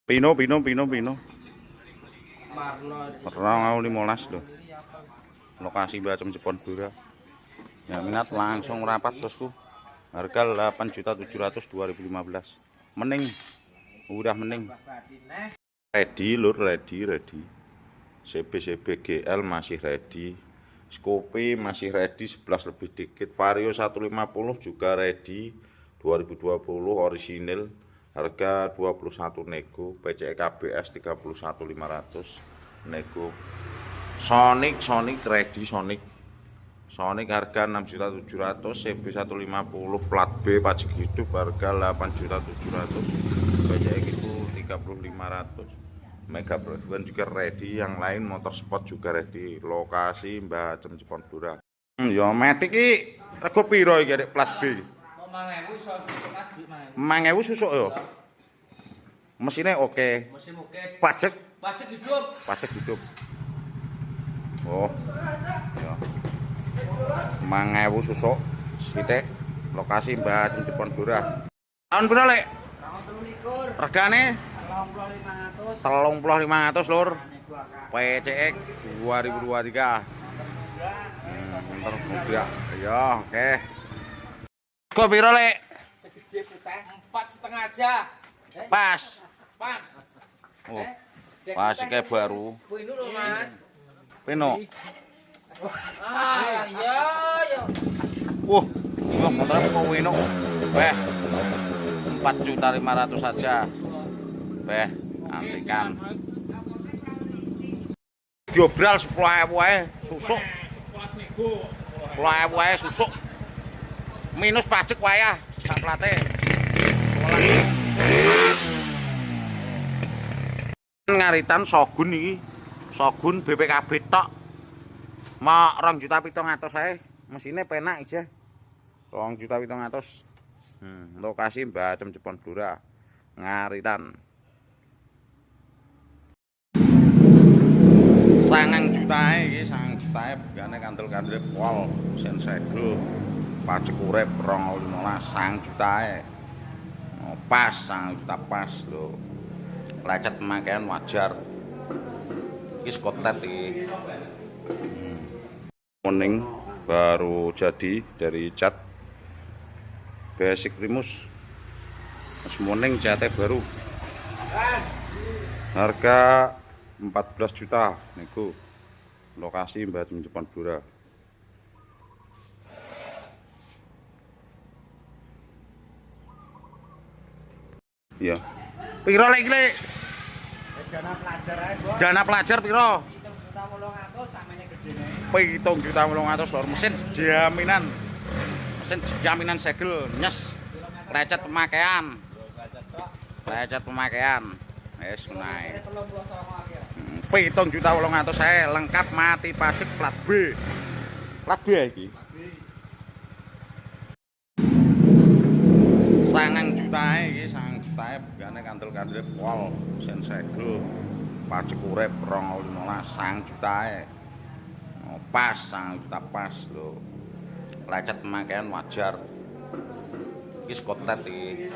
Pino. Perang 15 loh. Lokasi Bacem Ciponbura. Yang minat langsung rapat bosku. Harga 8.700.000 2015. Mending. Udah mending. Ready lur, ready. CB GL masih ready. Scoopy masih ready 11 lebih dikit. Vario 150 juga ready 2020 orisinil. Harga 21 nego. PCE KBS 31.500 nego. Sonic ready Sonic harga 6.700.000, CB 150 plat B pajak hidup harga 8.700.000, PCE itu 30.500. Mega Broadband juga ready, yang lain motor sport juga ready. Lokasi Bacem Ciponbura. Ya Matic iki rego piro iki arek plat B? 5.000 iso susuk Mas, 5.000 susuk yo. Mesinnya oke. Mesin oke. Pajak hidup. Oh. Ya. 5.000 susuk sithik. Lokasi Bacem Ciponbura. Tahun piro, Lek? Regane 30.500 lur. PCX 2023. Motor muda. Ya, oke. Kok piro, Lek? Segede putih 4,5 aja. Pas. Oh. Pas kayak baru. Pino lho, Mas. Pino. Iya. Wah, motornya mau Wino. Beh. 4.500.000 saja. Beh, antikan. Diobral 10.000 wae susuk. 10.000 wae susuk. Minus pajak wae ya, sak plate. Ngaritan Shogun iki. Shogun BPKB tok. Mak 2.700.000 ae. Mesine penak aja. 2.700.000. Lokasi Bacem Ciponbura. Ngaritan. 9 juta iki, 9 juta begane kantel-kantel pol, mesin segel. Pajak urip 2015, 9 juta ae. Oh, pas 9 juta pas lho. Lecet pemakaian wajar. Iki skotlet iki. Morning baru jadi dari cat basic primus. Morning catnya baru. Harga 14 juta nego. Lokasi Bacem Ciponbura. Iya. Piro lek iki, Lek? Dana pelajar piro? 7.800 samene gedene. 7.800 lor. Mesin jaminan segel nyes. Lecet pemakaian. Wis naik. 7.800.000 saya lengkap mati pajak plat B. Plat B iki. 9 juta iki, 9 juta begane kantel-kantel pol, mesin segel. Pajak urip 2015, 9 juta ae. Oh, pas 9 juta pas lho. Lecet pemakaian wajar. Iki skotlet iki.